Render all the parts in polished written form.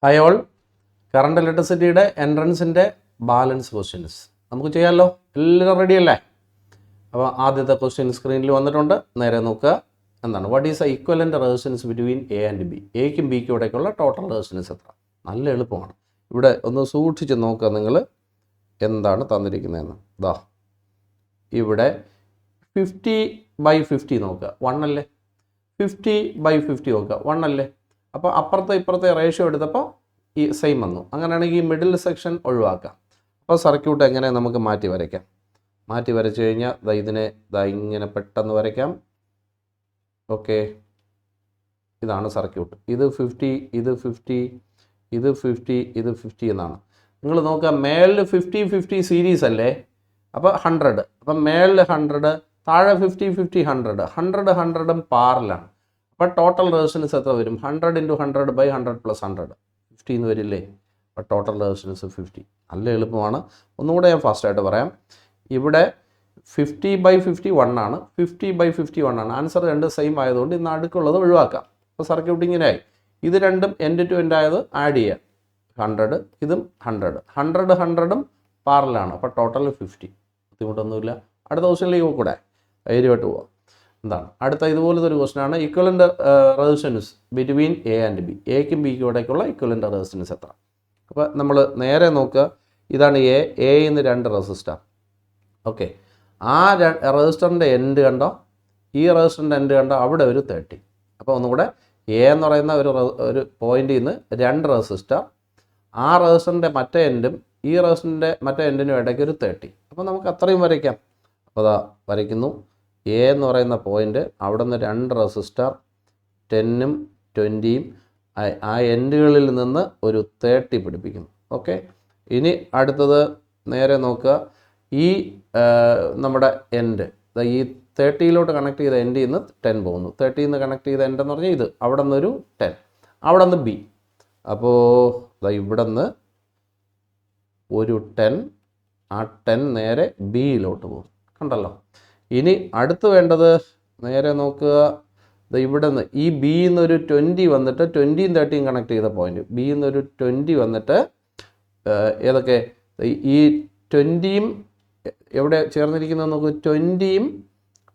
Hi all, current ഇലക്ട്രിസിറ്റിയുടെ എൻട്രൻസിൻ്റെ balance questions നമുക്ക് ചെയ്യാമല്ലോ. എല്ലാവരും റെഡി അല്ലേ? അപ്പോൾ ആദ്യത്തെ ക്വസ്റ്റ്യൻ സ്ക്രീനിൽ വന്നിട്ടുണ്ട്. നേരെ നോക്കുക. എന്താണ് what is a equivalent resistance between A and B? എയ്ക്കും ബിക്കും ഇടയ്ക്കുള്ള ടോട്ടൽ റെസിസ്റ്റൻസ് എത്ര? നല്ല എളുപ്പമാണ്. ഇവിടെ ഒന്ന് സൂക്ഷിച്ച് നോക്കുക നിങ്ങൾ എന്താണ് തന്നിരിക്കുന്നതെന്ന്. ഇതാ ഇവിടെ 50/50 നോക്കുക, 1 അല്ലേ? 50/50 നോക്കുക, 1 അല്ലേ? അപ്പോൾ അപ്പുറത്തെ ഇപ്പുറത്തെ റേഷ്യോ എടുത്തപ്പോൾ ഈ സെയിം വന്നു. അങ്ങനെയാണെങ്കിൽ ഈ മിഡിൽ സെക്ഷൻ ഒഴിവാക്കാം. അപ്പോൾ സർക്യൂട്ട് എങ്ങനെ നമുക്ക് മാറ്റി വരയ്ക്കാം? മാറ്റി വരച്ച് കഴിഞ്ഞാൽ ഇതിനെ ഇങ്ങനെ പെട്ടെന്ന് വരയ്ക്കാം. ഓക്കെ, ഇതാണ് സർക്യൂട്ട്. ഇത് 50, ഇത് 50, ഇത് 50, ഇത് 50 എന്നാണ്. നിങ്ങൾ നോക്കുക, മേളിൽ 50/50 സീരീസ് അല്ലേ? അപ്പോൾ 100. അപ്പം മേളിൽ 100, താഴെ 50/50 100. 100 പാരലാണ്. അപ്പോൾ ടോട്ടൽ റെസിസ്റ്റൻസ് എത്ര വരും? 100 × 100/100 + 100 50 എന്ന് വരില്ലേ? അപ്പോൾ ടോട്ടൽ റെസിസ്റ്റൻസ് 50. നല്ല എളുപ്പമാണ്. ഒന്നുകൂടെ ഞാൻ ഫാസ്റ്റായിട്ട് പറയാം. ഇവിടെ 50/50 1 ആണ്, 50/50 1 ആണ്. ആൻസർ രണ്ട് സെയിം ആയതുകൊണ്ട് ഇന്ന് അടുക്കുള്ളത് ഒഴിവാക്കാം. അപ്പോൾ സർക്യൂട്ട് ഇങ്ങനെയായി. ഇത് രണ്ടും എൻഡ് ടു എൻഡ് ആയത് ആഡ് ചെയ്യാം. 100, ഇതും 100 പാരലാണ്. അപ്പോൾ ടോട്ടൽ 50. ബുദ്ധിമുട്ടൊന്നുമില്ല. അടുത്ത ക്വസ്റ്റ്യനിലേക്ക് കൂടെ ധൈര്യമായിട്ട് പോവാം. എന്താണ് അടുത്ത ഇതുപോലത്തെ ഒരു ക്വസ്റ്റ്യനാണ്. Equivalent resistance between A and B. എക്കും ബിക്കും ഇടയ്ക്കുള്ള ഇക്വലൻ്റ് റെസിസ്റ്റൻസ് എത്ര? അപ്പോൾ നമ്മൾ നേരെ നോക്കുക. ഇതാണ് എന്ന് 2 റെസിസ്റ്റർ. ഓക്കെ, ആ റെസിസ്റ്ററിൻ്റെ എൻഡ് കണ്ടോ? ഈ റെസിസ്റ്ററിൻ്റെ എൻഡ് കണ്ടോ? അവിടെ ഒരു 30. അപ്പോൾ ഒന്നുകൂടെ, എ എന്ന് പറയുന്ന ഒരു പോയിന്റിൽ നിന്ന് 2 റെസിസ്റ്റർ, ആ റെസിസ്റ്ററിൻ്റെ മറ്റേ എൻഡും ഈ റെസിസ്റ്ററിൻ്റെ മറ്റേ എൻഡിനും ഇടയ്ക്ക് ഒരു 30. അപ്പോൾ നമുക്ക് അത്രയും വരയ്ക്കാം. അപ്പോൾ അതാ വരയ്ക്കുന്നു. എ എന്ന് പറയുന്ന പോയിൻ്റ്, അവിടെ നിന്ന് 2 റെസിസ്റ്റർ 10ഉം 20ഉം ആ എൻഡുകളിൽ നിന്ന് ഒരു 30 പിടിപ്പിക്കുന്നു. ഓക്കെ, ഇനി അടുത്തത് നേരെ നോക്കുക. ഈ നമ്മുടെ എൻഡ് ഈ 30യിലോട്ട് കണക്ട് ചെയ്ത എൻഡിൽ നിന്ന് 10 പോകുന്നു. 30യിൽ നിന്ന് കണക്ട് ചെയ്ത എൻഡ് എന്ന് പറഞ്ഞാൽ ഇത്, അവിടെ നിന്നൊരു 10, അവിടെ നിന്ന് ബി. അപ്പോൾ ഇവിടെ നിന്ന് ഒരു 10, ആ 10 നേരെ ബിയിലോട്ട് പോകും. കണ്ടല്ലോ. ഇനി അടുത്ത് വേണ്ടത് നേരെ നോക്കുക. ഇവിടെ നിന്ന് ഈ ബിയിൽ നിന്നൊരു 20 വന്നിട്ട് 20ഉം 30ഉം കണക്ട് ചെയ്ത പോയിന്റ്, ബിയിൽ നിന്നൊരു 20 വന്നിട്ട് ഏതൊക്കെ ഈ 20ഉം എവിടെ ചേർന്നിരിക്കുന്നത് നോക്കൂ, 20ഉം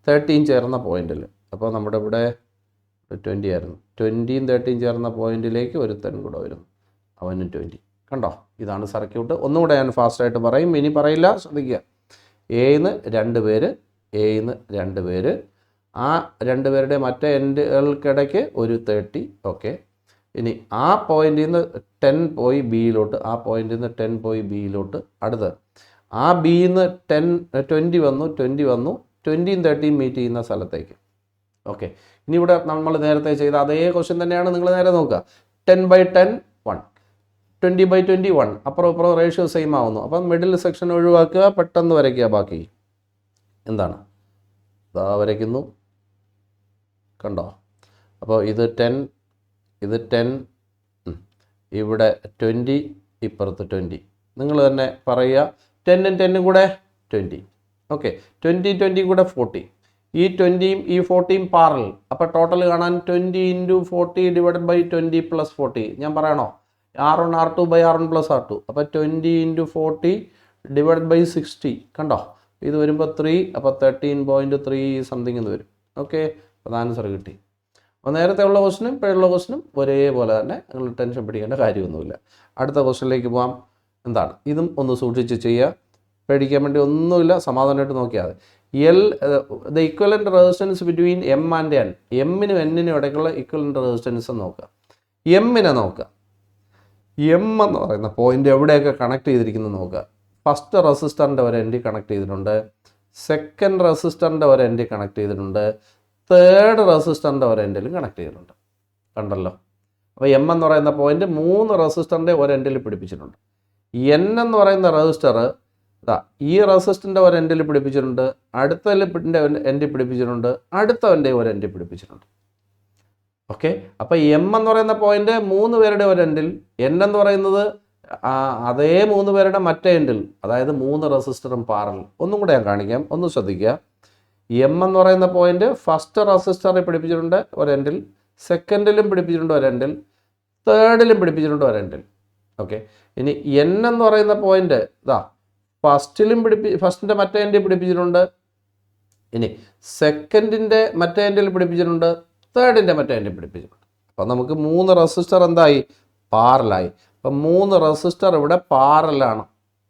30ഉം ചേർന്ന പോയിന്റിൽ. അപ്പോൾ നമ്മുടെ ഇവിടെ 20 ആയിരുന്നു. 20ഉം 30ഉം ചേർന്ന പോയിന്റിലേക്ക് ഒരു 10 കൂടെ വരുന്നു, അവനും 20. കണ്ടോ, ഇതാണ് സർക്യൂട്ട്. ഒന്നുകൂടെ ഞാൻ ഫാസ്റ്റായിട്ട് പറയും, ഇനി പറയില്ല, ശ്രദ്ധിക്കുക. എന്ന് 2 പേര്, എന്ന് 2 പേര്, ആ 2 പേരുടെ മറ്റേ എൻഡുകൾക്കിടയ്ക്ക് ഒരു 30. ഓക്കെ, ഇനി ആ പോയിന്റിൽ നിന്ന് 10 പോയി ബിയിലോട്ട്, ആ പോയിന്റിൽ നിന്ന് 10 പോയി ബിയിലോട്ട്. അടുത്ത് ആ ബിയിൽ നിന്ന് 20 വന്നു, 20ഉം 30ഉം മീറ്റ് ചെയ്യുന്ന സ്ഥലത്തേക്ക്. ഓക്കെ, ഇനി ഇവിടെ നമ്മൾ നേരത്തെ ചെയ്ത അതേ ക്വസ്റ്റ്യൻ തന്നെയാണ്. നിങ്ങൾ നേരെ നോക്കുക. 10/10 1, 20/20 1. അപ്പുറം ഇപ്പുറം റേഷ്യോ സെയിം ആവുന്നു. അപ്പം മിഡിൽ സെക്ഷൻ ഒഴിവാക്കുക, പെട്ടെന്ന് വരയ്ക്കുക. ബാക്കി എന്താണ്? ഇതാ വരയ്ക്കുന്നു, കണ്ടോ? അപ്പോൾ ഇത് 10, ഇത് 10, ഇവിടെ 20, ഇപ്പുറത്ത് 20. നിങ്ങൾ തന്നെ പറയുക. 10ഉം 10ഉം കൂടെ 20. ഓക്കെ, 20 കൂടെ 40. ഈ 20ഉം ഈ 40ഉം പാരലൽ. അപ്പോൾ ടോട്ടൽ കാണാൻ 20 × 40 / 20 + 40. ഞാൻ പറയണോ? R1 R2/R1 + R2. അപ്പോൾ 20 × 40 / 60. കണ്ടോ? ഇത് വരുമ്പോൾ 3, അപ്പോൾ 13.3 സംതിങ് എന്ന് വരും. ഓക്കെ, അപ്പോൾ ആൻസർ കിട്ടി. അപ്പോൾ നേരത്തെ ഉള്ള ക്വസ്റ്റിനും ഇപ്പോഴുള്ള ക്വസ്റ്റിനും ഒരേപോലെ തന്നെ, നിങ്ങൾ ടെൻഷൻ പിടിക്കേണ്ട കാര്യമൊന്നുമില്ല. അടുത്ത ക്വസ്റ്റിനിലേക്ക് പോകാം. എന്താണ്? ഇതും ഒന്ന് സൂക്ഷിച്ച് ചെയ്യുക, പേടിക്കാൻ വേണ്ടി ഒന്നുമില്ല, സമാധാനമായിട്ട് നോക്കിയാൽ മതി. The equivalent resistance between M and N. എമ്മിനും എന്നിനും ഇടയ്ക്കുള്ള ഇക്വലൻ്റ് റെസിസ്റ്റൻസ് നോക്കുക. എമ്മിനെ നോക്കുക. എം എന്ന് പറയുന്ന പോയിൻ്റ് എവിടെയൊക്കെ കണക്ട് ചെയ്തിരിക്കുന്നത് നോക്കുക. ഫസ്റ്റ് റെസിസ്റ്ററിൻ്റെ ഒരു എൻഡിൽ കണക്ട് ചെയ്തിട്ടുണ്ട്, സെക്കൻഡ് റെസിസ്റ്ററിൻ്റെ ഒരു എൻഡിൽ കണക്ട് ചെയ്തിട്ടുണ്ട്, തേർഡ് റെസിസ്റ്ററിൻ്റെ ഒരു എൻഡിലും കണക്ട് ചെയ്തിട്ടുണ്ട്. കണ്ടല്ലോ. അപ്പോൾ എം എന്ന് പറയുന്ന പോയിൻ്റ് 3 റെസിസ്റ്ററിൻ്റെ ഒരു എൻഡിൽ പിടിപ്പിച്ചിട്ടുണ്ട്. എൻ എന്ന് പറയുന്ന റെസിസ്റ്റർ ഈ റെസിസ്റ്ററിൻ്റെ ഒരു എൻഡിൽ പിടിപ്പിച്ചിട്ടുണ്ട്, അടുത്തതിൻ്റെ എൻഡിൽ പിടിപ്പിച്ചിട്ടുണ്ട്, അടുത്തവൻ്റെ ഒരു എൻഡിൽ പിടിപ്പിച്ചിട്ടുണ്ട്. ഓക്കെ, അപ്പോൾ എം എന്ന് പറയുന്ന പോയിൻ്റ് 3 പേരുടെ ഒരു എൻഡിൽ, എൻ എന്ന് പറയുന്നത് അതേ 3 പേരുടെ മറ്റേ എൻഡിൽ, അതായത് 3 റെസിസ്റ്ററും പാരലൽ. ഒന്നും കൂടെ ഞാൻ കാണിക്കാം, ഒന്ന് ശ്രദ്ധിക്കുക. എം എന്ന് പറയുന്ന പോയിന്റ് ഫസ്റ്റ് റെസിസ്റ്ററിനെ പിടിപ്പിച്ചിട്ടുണ്ട് ഒരു എൻഡിൽ, സെക്കൻഡിലും പിടിപ്പിച്ചിട്ടുണ്ട് ഒരു എൻഡിൽ, തേർഡിലും പിടിപ്പിച്ചിട്ടുണ്ട് ഒരെൻഡിൽ. ഓക്കെ, ഇനി എൻ എന്ന് പറയുന്ന പോയിന്റ് ഇതാ ഫസ്റ്റിൻ്റെ മറ്റേ എൻഡിൽ പിടിപ്പിച്ചിട്ടുണ്ട്, ഇനി സെക്കൻഡിൻ്റെ മറ്റേ എൻഡിൽ പിടിപ്പിച്ചിട്ടുണ്ട്, തേർഡിൻ്റെ മറ്റേ എൻഡിൽ പിടിപ്പിച്ചിട്ടുണ്ട്. അപ്പം നമുക്ക് 3 റെസിസ്റ്റർ എന്തായി? പാരലായി. അപ്പം 3 റെസിസ്റ്റർ ഇവിടെ പാരലാണ്.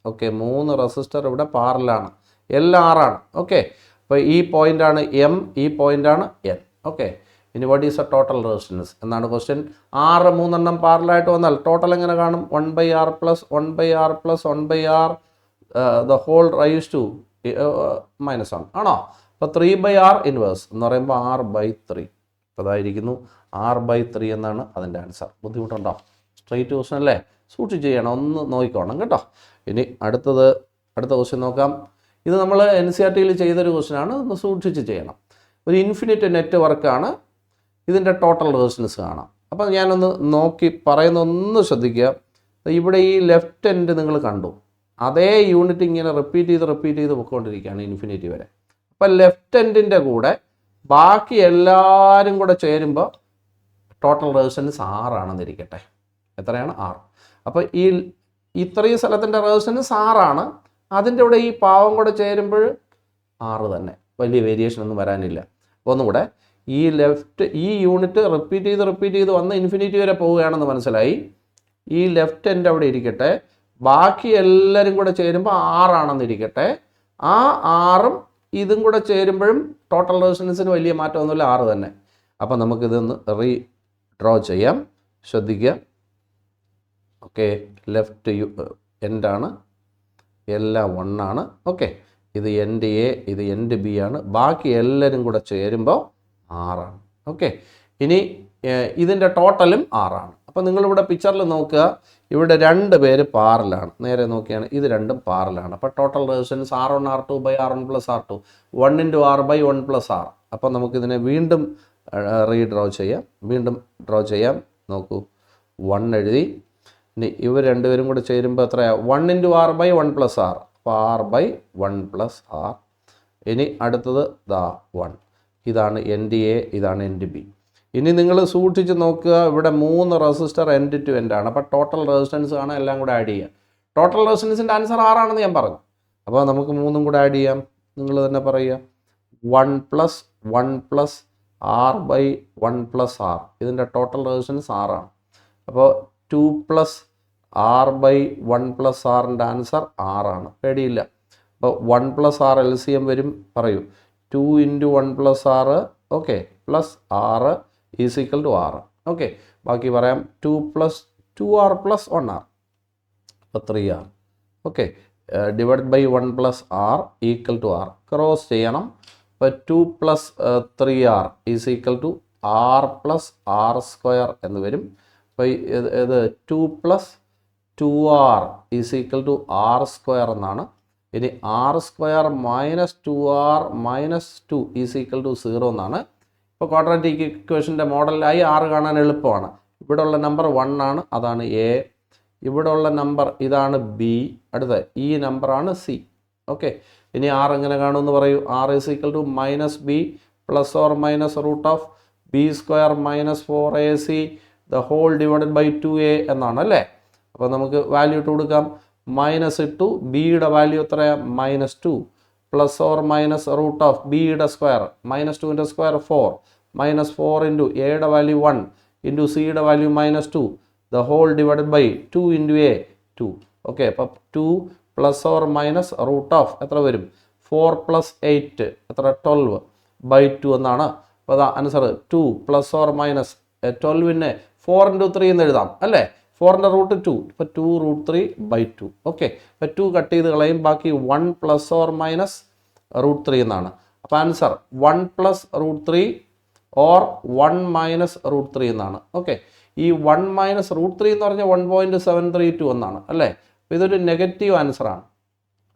ഓക്കെ, 3 റെസിസ്റ്റർ ഇവിടെ പാരലാണ്. എല്ലാം 6 ആണ്. ഓക്കെ, അപ്പോൾ ഈ പോയിൻ്റാണ് എം, ഈ പോയിൻ്റാണ് എൻ. ഓക്കെ, ഇനി what is a total resistance എന്നാണ് ക്വസ്റ്റ്യൻ. 6 3 പാരലായിട്ട് വന്നാൽ ടോട്ടൽ എങ്ങനെ കാണും? 1/R plus 1/R plus 1/R the whole raise to -1 ആണോ? അപ്പോൾ 3/R ഇൻവേഴ്സ് എന്ന് പറയുമ്പോൾ R/3. അതായിരിക്കുന്നു R/3 എന്നാണ് അതിൻ്റെ ആൻസർ. ബുദ്ധിമുട്ടുണ്ടോ? സ്ട്രൈറ്റ് ക്വസ്റ്റൻ അല്ലേ? സൂക്ഷിച്ച് ചെയ്യണം, ഒന്ന് നോക്കിക്കോണം കേട്ടോ. ഇനി അടുത്ത ക്വസ്റ്റ്യൻ നോക്കാം. ഇത് നമ്മൾ NCERT-യിൽ ചെയ്തൊരു ക്വസ്റ്റ്യനാണ്, ഒന്ന് സൂക്ഷിച്ച് ചെയ്യണം. ഒരു ഇൻഫിനിറ്റ് നെറ്റ്വർക്കാണ്, ഇതിൻ്റെ ടോട്ടൽ റെസിസ്റ്റൻസ് കാണാം. അപ്പം ഞാനൊന്ന് നോക്കി പറയുന്ന ഒന്ന് ശ്രദ്ധിക്കുക. ഇവിടെ ഈ ലെഫ്റ്റ് എൻഡ് നിങ്ങൾ കണ്ടു, അതേ യൂണിറ്റ് ഇങ്ങനെ റിപ്പീറ്റ് ചെയ്ത് പൊയ്ക്കൊണ്ടിരിക്കുകയാണ് ഇൻഫിനിറ്റി വരെ. അപ്പം ലെഫ്റ്റ് എൻഡിൻ്റെ കൂടെ ബാക്കി എല്ലാവരും കൂടെ ചേരുമ്പോൾ ടോട്ടൽ റെസിസ്റ്റൻസ് 6 ആണെന്നിരിക്കട്ടെ. എത്രയാണ്? 6. അപ്പോൾ ഇത്രയും സ്ഥലത്തിൻ്റെ റെസിസ്റ്റൻസ് 6 ആണ്. അതിൻ്റെ കൂടെ ഈ പാവം കൂടെ ചേരുമ്പോൾ 6 തന്നെ, വലിയ വേരിയേഷൻ ഒന്നും വരാനില്ല. ഒന്നുകൂടെ ഈ യൂണിറ്റ് റിപ്പീറ്റ് ചെയ്ത് വന്ന് ഇൻഫിനിറ്റി വരെ പോവുകയാണെന്ന് മനസ്സിലായി. ഈ ലെഫ്റ്റ് എൻഡ് അവിടെ ഇരിക്കട്ടെ, ബാക്കി എല്ലാവരും കൂടെ ചേരുമ്പോൾ 6 ആണെന്നിരിക്കട്ടെ. ആ 6ഉം ഇതും കൂടെ ചേരുമ്പോഴും ടോട്ടൽ റെസിസ്റ്റൻസിന് വലിയ മാറ്റമൊന്നുമില്ല, 6 തന്നെ. അപ്പം നമുക്കിതൊന്ന് ഡ്രോ ചെയ്യാം, ശ്രദ്ധിക്കുക. ഓക്കെ, ലെഫ്റ്റ് എൻഡാണ്, എല്ലാം 1 ആണ്. ഓക്കെ, ഇത് എൻഡ് എ, ഇത് എൻഡ് ബി ആണ്. ബാക്കി എല്ലാവരും കൂടെ ചേരുമ്പോൾ 6 ആണ്. ഓക്കെ, ഇനി ഇതിൻ്റെ ടോട്ടലും 6 ആണ്. അപ്പോൾ നിങ്ങളിവിടെ പിക്ചറിൽ നോക്കുക, ഇവിടെ 2 പേര് പാരലാണ്. നേരെ നോക്കിയാണ് ഇത് രണ്ടും പാരലാണ്. അപ്പോൾ total resistance R1 R2/R1 + R2 1 × R/1 + R. അപ്പോൾ നമുക്കിതിനെ വീണ്ടും ഡ്രോ ചെയ്യാം. നോക്കൂ, 1 എഴുതി. ഇനി ഇവർ രണ്ടുപേരും കൂടെ ചേരുമ്പോൾ എത്രയാണ്? 1 × R/1 + R. അപ്പോൾ R/1 + R. ഇനി അടുത്തത് 1. ഇതാണ് എൻഡ് എ, ഇതാണ് എൻഡ് ബി. ഇനി നിങ്ങൾ സൂക്ഷിച്ച് നോക്കുക, ഇവിടെ 3 റെസിസ്റ്റർ എൻഡ് ടു എൻഡ് ആണ്. അപ്പോൾ ടോട്ടൽ റെസിസ്റ്റൻസ് ആണ്, എല്ലാം കൂടെ ആഡ് ചെയ്യുക. ടോട്ടൽ റെസിസ്റ്റൻസിൻ്റെ ആൻസർ 6 ആണെന്ന് ഞാൻ പറഞ്ഞു. അപ്പോൾ നമുക്ക് 3ഉം കൂടെ ആഡ് ചെയ്യാം. നിങ്ങൾ തന്നെ പറയുക, 1 + 1 + R/1 + R. ഇതിൻ്റെ ടോട്ടൽ റെസിസ്റ്റൻസ് 6 ആണ്. അപ്പോൾ 2 + R/1 + Rൻ്റെ ആൻസർ 6 ആണ്. പേടിയില്ല. അപ്പോൾ 1 + R LCM വരും, പറയൂ. 2 × 1 + R, okay, plus R is equal to R. Okay, ബാക്കി പറയാം. 2 + 2R + 1R, അപ്പോൾ 3R. Okay, divide by 1 + R equal to R. Cross ചെയ്യണം. അപ്പോൾ 2 + 3R is equal to R + R² എന്ന് വരും. അപ്പോൾ ഇത് 2 + 2R is equal to R² എന്നാണ്. ഇനി R² - 2R - 2 is equal to 0 എന്നാണ്. ഇപ്പോൾ ക്വാഡ്രാറ്റിക് ഇക്വേഷൻ്റെ മോഡലായി R കാണാൻ എളുപ്പമാണ്. ഇവിടെ ഉള്ള നമ്പർ 1 ആണ്, അതാണ് A. ഇവിടെ ഉള്ള നമ്പർ ഇതാണ് B. അടുത്ത ഈ നമ്പറാണ് C. ഓക്കെ, ഇനി R എങ്ങനെ കാണുമെന്ന് പറയൂ. R is equal to -B + or - B² - 4AC the whole divided by 2A എന്നാണ് അല്ലേ. അപ്പോൾ നമുക്ക് വാല്യൂ ഇട്ട് കൊടുക്കാം. മൈനസ് ഇട്ടു, ബിയുടെ വാല്യൂ എത്രയാണ്? -2 + or - B/2 -2ൻ്റെ സ്ക്വയർ 4 -4 × എയുടെ വാല്യൂ 1 × സിയുടെ value -2 the whole divided by 2 × A 2. Okay, അപ്പോൾ 2 + or - എത്ര വരും? 4 + 8 എത്ര? 12/2 എന്നാണ്. അപ്പോൾ അതാ ആൻസർ 2 + or - 12നെ 4 × 3 എന്ന് എഴുതാം അല്ലേ. 4ൻ്റെ റൂട്ട് 2, ഇപ്പോൾ 2√3/2. ഓക്കെ, അപ്പോൾ 2 കട്ട് ചെയ്ത് കളയും, ബാക്കി 1 + or - √3 എന്നാണ്. അപ്പോൾ ആൻസർ 1 + √3 or 1 - √3 എന്നാണ്. ഓക്കെ, ഈ 1 - √3 എന്ന് പറഞ്ഞാൽ 1.732 എന്നാണ് അല്ലേ. അപ്പോൾ ഇതൊരു നെഗറ്റീവ് ആൻസറാണ്.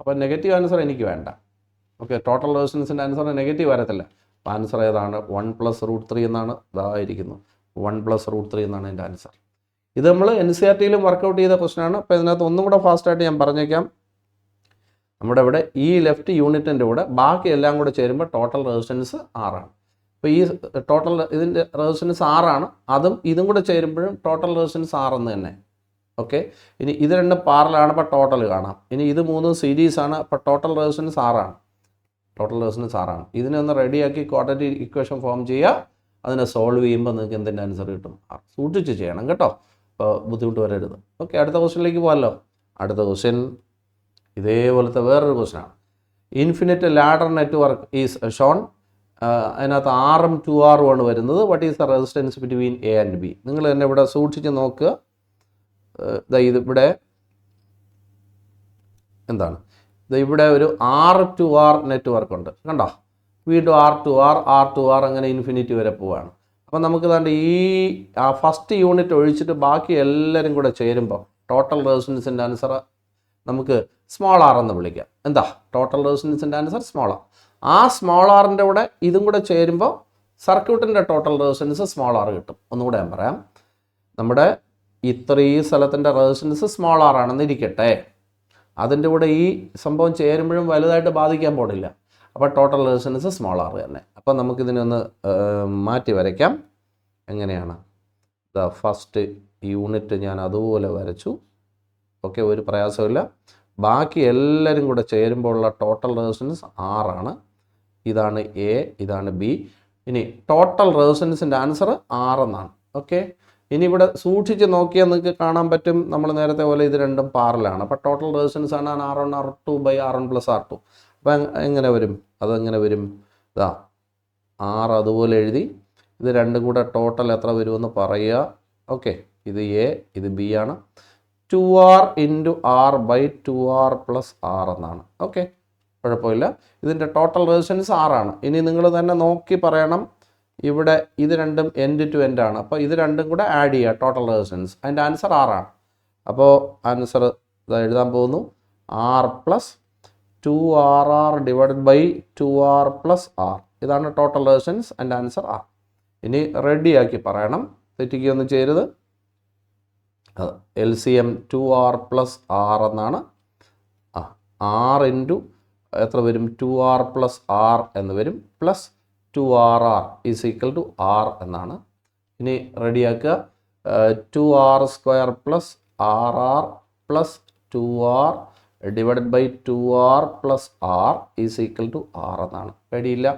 അപ്പോൾ നെഗറ്റീവ് ആൻസർ എനിക്ക് വേണ്ട. ഓക്കെ, ടോട്ടൽ റെസിസ്റ്റൻസിൻ്റെ ആൻസർ നെഗറ്റീവ് വരത്തില്ല. അപ്പോൾ ആൻസർ ഏതാണ്? 1 + √3 എന്നാണ്. ഇതായിരിക്കുന്നു 1 + √3 എന്നാണ് എൻ്റെ ആൻസർ. ഇത് നമ്മൾ NCERT-യിലും വർക്കൗട്ട് ചെയ്ത ക്വസ്റ്റനാണ്. അപ്പോൾ ഇതിനകത്ത് ഒന്നും കൂടെ ഫാസ്റ്റായിട്ട് ഞാൻ പറഞ്ഞേക്കാം. നമ്മുടെ ഇവിടെ ഈ ലെഫ്റ്റ് യൂണിറ്റിൻ്റെ കൂടെ ബാക്കി എല്ലാം കൂടെ ചേരുമ്പോൾ ടോട്ടൽ റെസിസ്റ്റൻസ് 6 ആണ്. അപ്പോൾ ഈ ടോട്ടൽ ഇതിൻ്റെ റെസിസ്റ്റൻസ് 6 അതും ഇതും കൂടെ ചേരുമ്പോഴും ടോട്ടൽ റെസിസ്റ്റൻസ് 6 തന്നെ. ഓക്കെ, ഇനി ഇത് രണ്ടും പാരലാണ്, അപ്പോൾ ടോട്ടൽ കാണാം. ഇനി ഇത് മൂന്നും സീരീസാണ്, അപ്പോൾ ടോട്ടൽ റെസിസ്റ്റൻസ് 6 ഇതിനെ ഒന്ന് റെഡിയാക്കി ക്വാഡ്രാറ്റിക് ഇക്വേഷൻ ഫോം ചെയ്യുക. അതിനെ സോൾവ് ചെയ്യുമ്പോൾ നിങ്ങൾക്ക് എന്തിൻ്റെ ആൻസർ കിട്ടും. സൂക്ഷിച്ച് ചെയ്യണം കേട്ടോ, അപ്പോൾ ബുദ്ധിമുട്ട് വരരുത്. ഓക്കെ, അടുത്ത ക്വസ്റ്റ്യനിലേക്ക് പോകാമല്ലോ. അടുത്ത ക്വസ്റ്റ്യൻ ഇതേപോലത്തെ വേറൊരു ക്വസ്റ്റ്യനാണ്. Infinite ladder network is shown. അതിനകത്ത് RM 2R വരുന്നത്. What is the resistance between A and B? നിങ്ങൾ തന്നെ ഇവിടെ സൂക്ഷിച്ച് നോക്കുക. ഇവിടെ എന്താണ്, ഇവിടെ ഒരു R2R നെറ്റ്വർക്ക് ഉണ്ട് കണ്ടോ. വീണ്ടും R2R അങ്ങനെ ഇൻഫിനിറ്റി വരെ പോവുകയാണ്. അപ്പം നമുക്ക് തന്നെ ഈ ഫസ്റ്റ് യൂണിറ്റ് ഒഴിച്ചിട്ട് ബാക്കി എല്ലാവരും കൂടെ ചേരുമ്പോൾ ടോട്ടൽ റെസിസ്റ്റൻസിൻ്റെ ആൻസർ നമുക്ക് സ്മോൾ r എന്ന് വിളിക്കാം. എന്താ ടോട്ടൽ റെസിസ്റ്റൻസിൻ്റെ ആൻസർ സ്മോൾ r. ആ സ്മോൾ ആറിൻ്റെ കൂടെ ഇതും കൂടെ ചേരുമ്പോൾ സർക്യൂട്ടിൻ്റെ ടോട്ടൽ റെസിസ്റ്റൻസ് സ്മോൾ r കിട്ടും. ഒന്നുകൂടെ ഞാൻ പറയാം. നമ്മുടെ ഇത്രയും സ്ഥലത്തിൻ്റെ റെസിസ്റ്റൻസ് സ്മോൾ r ആണെന്ന് ഇരിക്കട്ടെ, അതിൻ്റെ കൂടെ ഈ സംഭവം ചേരുമ്പോഴും വലുതായിട്ട് ബാധിക്കാൻ പോടില്ല. അപ്പോൾ ടോട്ടൽ റെസിസ്റ്റൻസ് സ്മോൾ r തന്നെ. അപ്പോൾ നമുക്കിതിനെ ഒന്ന് മാറ്റി വരയ്ക്കാം. എങ്ങനെയാണ്? ഫസ്റ്റ് യൂണിറ്റ് ഞാൻ അതുപോലെ വരച്ചു. ഓക്കെ, ഒരു പ്രയാസമില്ല. ബാക്കി എല്ലാവരും കൂടെ ചേരുമ്പോൾ ഉള്ള ടോട്ടൽ റെസിസ്റ്റൻസ് 6. ഇതാണ് A, ഇതാണ് B. ഇനി ടോട്ടൽ റെസിസ്റ്റൻസിൻ്റെ ആൻസർ 6 എന്നാണ്. ഓക്കെ, ഇനി ഇവിടെ സൂക്ഷിച്ച് നോക്കിയാൽ നിങ്ങൾക്ക് കാണാൻ പറ്റും, നമ്മൾ നേരത്തെ പോലെ ഇത് രണ്ടും പാരലാണ്. അപ്പോൾ ടോട്ടൽ റെസിസ്റ്റൻസ് ആണ് R1 R2 R1 + R2. അപ്പോൾ എങ്ങനെ വരും? അതെങ്ങനെ വരും? ഇതാ 6 അതുപോലെ എഴുതി, ഇത് രണ്ടും കൂടെ ടോട്ടൽ എത്ര വരുമെന്ന് പറയുക. ഓക്കെ, ഇത് A, ഇത് B ആണ്. 2R × R/2R + R എന്നാണ്. ഓക്കെ, കുഴപ്പമില്ല. ഇതിൻ്റെ ടോട്ടൽ റെസിസ്റ്റൻസ് 6. ഇനി നിങ്ങൾ തന്നെ നോക്കി പറയണം. ഇവിടെ ഇത് രണ്ടും എൻഡ് ടു എൻഡ് ആണ്. അപ്പോൾ ഇത് രണ്ടും കൂടെ ആഡ് ചെയ്യുക ടോട്ടൽ റെസിസ്റ്റൻസ്. അതിൻ്റെ ആൻസർ 6. അപ്പോൾ ആൻസർ എഴുതാൻ പോകുന്നു. R + 2RR / 2R + R. ഇതാണ് ടോട്ടൽ റെസിസ്റ്റൻസ്. അതിൻ്റെ ആൻസർ R. ഇനി റെഡിയാക്കി പറയണം, തെറ്റിക്കൊന്നും ചെയ്യരുത്. LCM 2R + R എന്നാണ്. R × എത്ര വരും? 2R + R എന്ന് വരും. പ്ലസ് 2RR = R എന്നാണ്. ഇനി റെഡിയാക്കുക. 2R² + RR + 2R / 2R + R = R എന്നാണ്. പേടിയില്ല.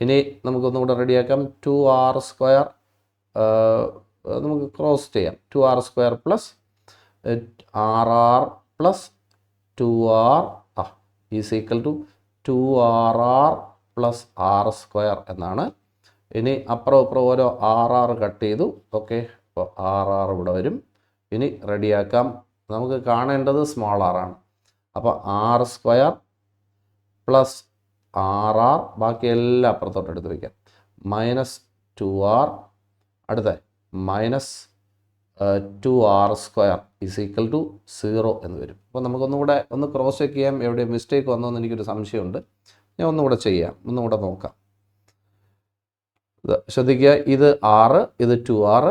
ഇനി നമുക്കൊന്നുകൂടെ റെഡിയാക്കാം. 2R² നമുക്ക് ക്രോസ് ചെയ്യാം. 2R² + RR + 2R = 2RR + R² എന്നാണ്. ഇനി അപ്പുറം ഇപ്പുറം ഓരോ RR കട്ട് ചെയ്തു. ഓക്കെ, അപ്പോൾ RR ഇവിടെ വരും. ഇനി റെഡിയാക്കാം. നമുക്ക് കാണേണ്ടത് സ്മോൾ r ആണ്. അപ്പോൾ R² + RR, ബാക്കി എല്ലാം അപ്പുറത്തോട്ട് എടുത്ത് വയ്ക്കാം. -2R, അടുത്ത -2R² = 0 എന്ന് വരും. അപ്പോൾ നമുക്കൊന്നുകൂടെ ഒന്ന് ക്രോസ് ചെക്ക് ചെയ്യാം, എവിടെ മിസ്റ്റേക്ക് വന്നോന്ന് എനിക്കൊരു സംശയമുണ്ട്. ഞാൻ ഒന്നുകൂടെ ചെയ്യാം, ഒന്നുകൂടെ നോക്കാം. ശ്രദ്ധിക്കുക, ഇത് R, ഇത് 2R.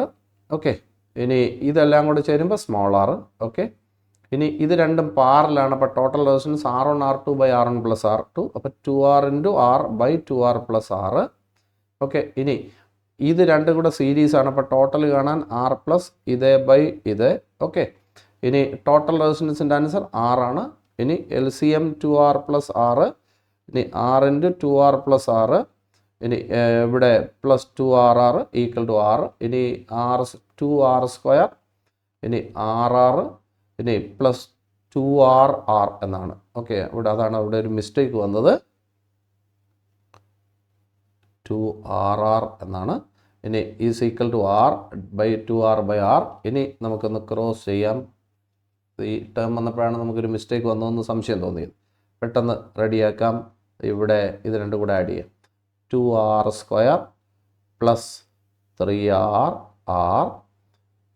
ഓക്കെ, ഇനി ഇതെല്ലാം കൂടെ ചേരുമ്പോൾ സ്മോൾ r. ഓക്കെ, ഇനി ഇത് രണ്ടും പാരലാണ്. അപ്പോൾ total resistance R1 R2 / R1 + R2. അപ്പോൾ 2R × R/2R + R. ഓക്കെ, ഇനി ഇത് രണ്ടും കൂടെ സീരീസ് ആണ്. അപ്പോൾ ടോട്ടൽ കാണാൻ R + ഇത്. ഓക്കെ, ഇനി ടോട്ടൽ റെസിസ്റ്റൻസിൻ്റെ ആൻസർ 6 ആണ്. ഇനി LCM 2R + R. ഇനി R × 2R + R. ഇനി ഇവിടെ +2RR = R. ഇനി 2R². ഇനി RR. ഇനി +2RR എന്നാണ്. ഓക്കെ, അതാണ് അവിടെ ഒരു മിസ്റ്റേക്ക് വന്നത്. 2RR എന്നാണ്. ഇനി = R/2R/R. ഇനി നമുക്കൊന്ന് ക്രോസ് ചെയ്യാം. ഈ ടേം വന്നപ്പോഴാണ് നമുക്കൊരു മിസ്റ്റേക്ക് വന്നതെന്ന് സംശയം തോന്നിയത്. പെട്ടെന്ന് റെഡിയാക്കാം. ഇവിടെ ഇത് രണ്ടും കൂടെ ആഡ് ചെയ്യാം. 2R² + 3RR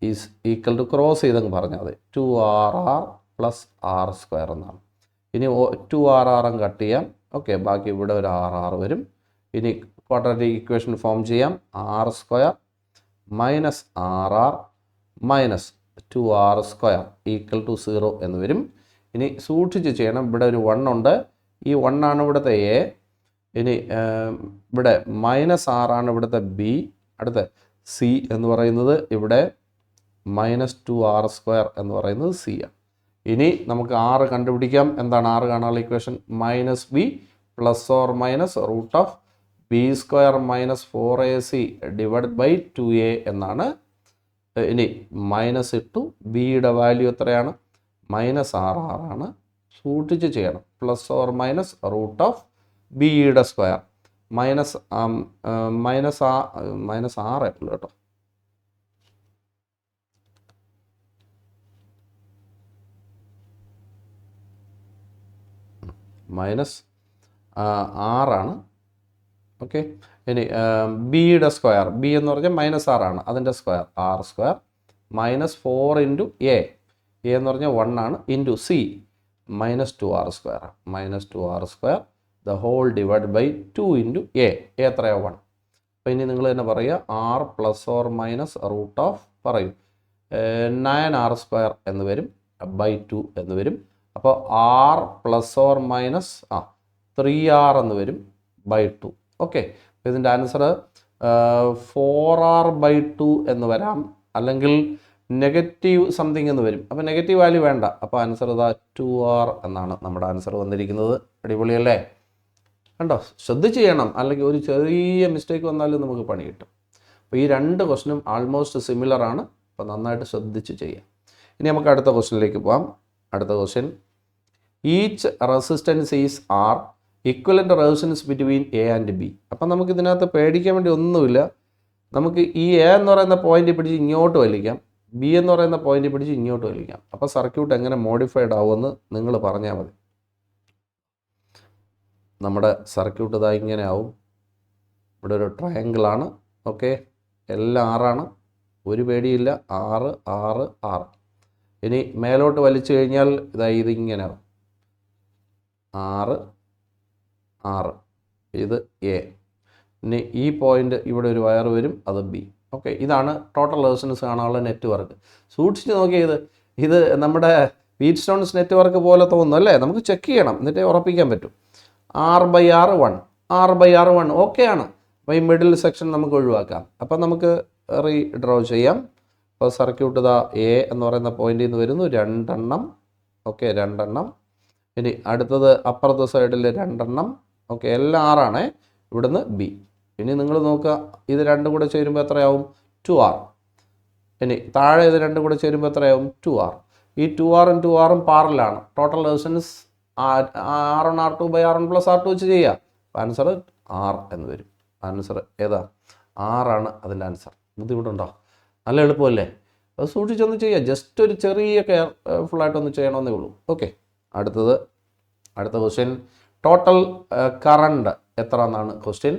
= ക്രോസ് ചെയ്തങ്ങ് പറഞ്ഞാൽ മതി. 2RR + R² എന്നാണ്. ഇനി 2RR കട്ട് ചെയ്യാം. ഓക്കെ, ബാക്കി ഇവിടെ ഒരു RR വരും. ഇനി ക്വാഡ്രാറ്റിക് ഇക്വേഷൻ ഫോം ചെയ്യാം. R² - RR - 2R² = 0 എന്ന് വരും. ഇനി സൂക്ഷിച്ച് ചെയ്യണം. ഇവിടെ ഒരു 1 ഉണ്ട്. ഈ 1 ആണ് ഇവിടുത്തെ A. ഇനി ഇവിടെ -6 ഇവിടുത്തെ ബി, അടുത്ത സി എന്ന് പറയുന്നത് ഇവിടെ -2r² എന്ന് പറയുന്നത് സി ആണ്. ഇനി നമുക്ക് r കണ്ടുപിടിക്കാം. എന്താണ് r കാണാനുള്ള equation? -b ± √b² - 4ac / 2a എന്നാണ്. ഇനി മൈനസ് ഇട്ടു, ബിയുടെ വാല്യൂ എത്രയാണ്? -6 ആണ്. സൂക്ഷിച്ച് ചെയ്യണം. ± √b² -6 എപ്പോഴും കേട്ടോ. -6 ഓക്കെ. ഇനി ബിയുടെ സ്ക്വയർ, ബി എന്ന് പറഞ്ഞാൽ -6 ആണ്, അതിൻ്റെ സ്ക്വയർ r² -4 × a എന്ന് പറഞ്ഞാൽ 1 ആണ്, into C -2r², -2r² the whole divided by 2 × a എത്രയാണ്? 1. അപ്പോൾ ഇനി നിങ്ങൾ തന്നെ പറയുക r ± പറയൂ 9r² എന്ന് വരും, /2 എന്ന് വരും. അപ്പോൾ r ± 3r എന്ന് വരും, /2. ഓക്കെ. ഇതിൻ്റെ ആൻസർ 4r/2 എന്ന് വരാം, അല്ലെങ്കിൽ നെഗറ്റീവ് സംതിങ് എന്ന് വരും. അപ്പോൾ നെഗറ്റീവ് വാല്യൂ വേണ്ട. അപ്പോൾ ആൻസർ ഇതാ 2r എന്നാണ് നമ്മുടെ ആൻസർ വന്നിരിക്കുന്നത്. അടിപൊളിയല്ലേ? കണ്ടോ? ശ്രദ്ധിച്ച് ചെയ്യണം, അല്ലെങ്കിൽ ഒരു ചെറിയ മിസ്റ്റേക്ക് വന്നാലും നമുക്ക് പണി കിട്ടും. അപ്പോൾ ഈ രണ്ട് ക്വസ്റ്റ്യനും ആൾമോസ്റ്റ് സിമിലർ ആണ്. അപ്പോൾ നന്നായിട്ട് ശ്രദ്ധിച്ച് ചെയ്യാം. ഇനി നമുക്ക് അടുത്ത ക്വസ്റ്റ്യനിലേക്ക് പോകാം. അടുത്ത question, each resistance is R, equivalent resistance between A and B. അപ്പം നമുക്ക് ഇതിനകത്ത് പേടിക്കാൻ വേണ്ടി ഒന്നുമില്ല. നമുക്ക് ഈ എ എന്ന് പറയുന്ന പോയിന്റ് പിടിച്ച് ഇങ്ങോട്ട് വലിക്കാം, ബി എന്ന് പറയുന്ന പോയിന്റ് പിടിച്ച് ഇങ്ങോട്ട് വലിക്കാം. അപ്പോൾ സർക്യൂട്ട് എങ്ങനെ മോഡിഫൈഡ് ആവുമെന്ന് നിങ്ങൾ പറഞ്ഞാൽ മതി. നമ്മുടെ സർക്യൂട്ട് ഇതാ ഇങ്ങനെ ആവും. ഇവിടെ ഒരു ട്രയാങ്കിളാണ്. ഓക്കെ, എല്ലാം 6 ആണ്, ഒരു പേടിയില്ല. 6 6 6. ഇനി മേലോട്ട് വലിച്ചു കഴിഞ്ഞാൽ ഇതാ ഇതിങ്ങനെ ആവും. 6 6, ഇത് എ. ഇനി ഈ പോയിന്റ് ഇവിടെ ഒരു വയർ വരും, അത് ബി. ഓക്കെ, ഇതാണ് ടോട്ടൽ റെസിസ്റ്റൻസ് കാണാനുള്ള നെറ്റ്വർക്ക്. സൂക്ഷിച്ച് നോക്കിയത്, ഇത് നമ്മുടെ വീറ്റ്സ്റ്റോൺസ് നെറ്റ്വർക്ക് പോലെ തോന്നുന്നു അല്ലേ? നമുക്ക് ചെക്ക് ചെയ്യണം, എന്നിട്ടേ ഉറപ്പിക്കാൻ പറ്റും. r/r 1, r/r 1 ഓക്കെ ആണ്. അപ്പോൾ ഈ മിഡിൽ സെക്ഷൻ നമുക്ക് ഒഴിവാക്കാം. അപ്പം നമുക്ക് റീഡ്രോ ചെയ്യാം. അപ്പോൾ സർക്യൂട്ട് ഇതാ എ എന്ന് പറയുന്ന പോയിന്റിൽ നിന്ന് വരുന്നു 2 എണ്ണം. ഓക്കെ, 2 എണ്ണം. ഇനി അടുത്തത് അപ്പുറത്തെ സൈഡിൽ 2 എണ്ണം. ഓക്കെ, എല്ലാം 6 ആണേ. ഇവിടുന്ന് ബി. ഇനി നിങ്ങൾ നോക്കുക, ഇത് രണ്ടും കൂടെ ചേരുമ്പോൾ എത്രയാവും? 2r. ഇനി താഴെ ഇത് രണ്ടും കൂടെ ചേരുമ്പോൾ എത്രയാവും? 2r. ഈ 2r-ഉം 2r-ഉം പാരലാണ്. Total resistance r1 r2 / r1 + r2 വെച്ച് ചെയ്യുക. ആൻസർ r എന്ന് വരും. ആൻസർ ഏതാ? r ആണ് അതിൻ്റെ ആൻസർ. ബുദ്ധിമുട്ടുണ്ടോ? നല്ല എളുപ്പമല്ലേ? അത് സൂക്ഷിച്ചൊന്ന് ചെയ്യുക. ജസ്റ്റ് ഒരു ചെറിയ കെയർഫുള്ളായിട്ടൊന്ന് ചെയ്യണമെന്നേ ഉള്ളൂ. ഓക്കെ, അടുത്ത ക്വസ്റ്റ്യൻ, ടോട്ടൽ കറണ്ട് എത്ര എന്നാണ് ക്വസ്റ്റ്യൻ.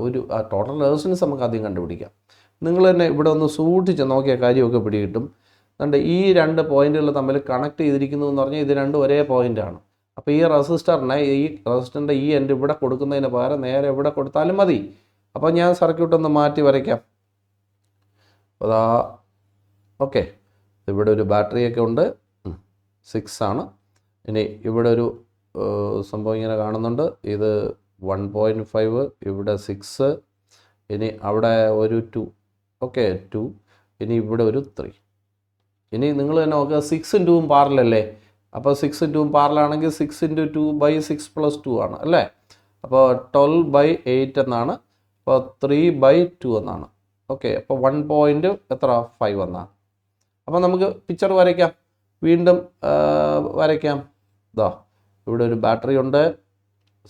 ഒരു ടോട്ടൽ റെസിസ്റ്റൻസ് നമുക്ക് ആദ്യം കണ്ടുപിടിക്കാം. നിങ്ങൾ തന്നെ ഇവിടെ ഒന്ന് സൂക്ഷിച്ച് നോക്കിയ കാര്യമൊക്കെ പിടികിട്ടും. അതുകൊണ്ട് ഈ 2 പോയിന്റുകൾ തമ്മിൽ കണക്ട് ചെയ്തിരിക്കുന്നു എന്ന് പറഞ്ഞാൽ ഇത് രണ്ടും ഒരേ പോയിൻ്റാണ്. അപ്പോൾ ഈ റെസിസ്റ്ററിനെ, ഈ റെസിസ്റ്ററിൻ്റെ ഈ എൻഡ് ഇവിടെ കൊടുക്കുന്നതിന് പകരം നേരെ ഇവിടെ കൊടുത്താലും മതി. അപ്പോൾ ഞാൻ സർക്യൂട്ട് ഒന്ന് മാറ്റി വരയ്ക്കാം. അതാ ഓക്കെ, ഇവിടെ ഒരു ബാറ്ററിയൊക്കെ ഉണ്ട്, 6 ആണ്. ഇനി ഇവിടെ ഒരു സംഭവം ഇങ്ങനെ കാണുന്നുണ്ട്, ഇത് 1.5, ഇവിടെ 6, ഇനി അവിടെ ഒരു 2. ഓക്കെ, 2. ഇനി ഇവിടെ ഒരു 3. ഇനി നിങ്ങൾ തന്നെ നോക്കുക, 6 × 2 പാരലല്ലേ? അപ്പോൾ 6 × 2 പാരലാണെങ്കിൽ 6 × 2 / 6 + 2 ആണ് അല്ലേ? അപ്പോൾ 12/8 എന്നാണ്. അപ്പോൾ 3/2 എന്നാണ്. ഓക്കെ, അപ്പോൾ 1.5 എന്നാണ്. അപ്പോൾ നമുക്ക് പിക്ചർ വരയ്ക്കാം, വീണ്ടും വരയ്ക്കാം. ഇതാ ഇവിടെ ഒരു ബാറ്ററി ഉണ്ട്,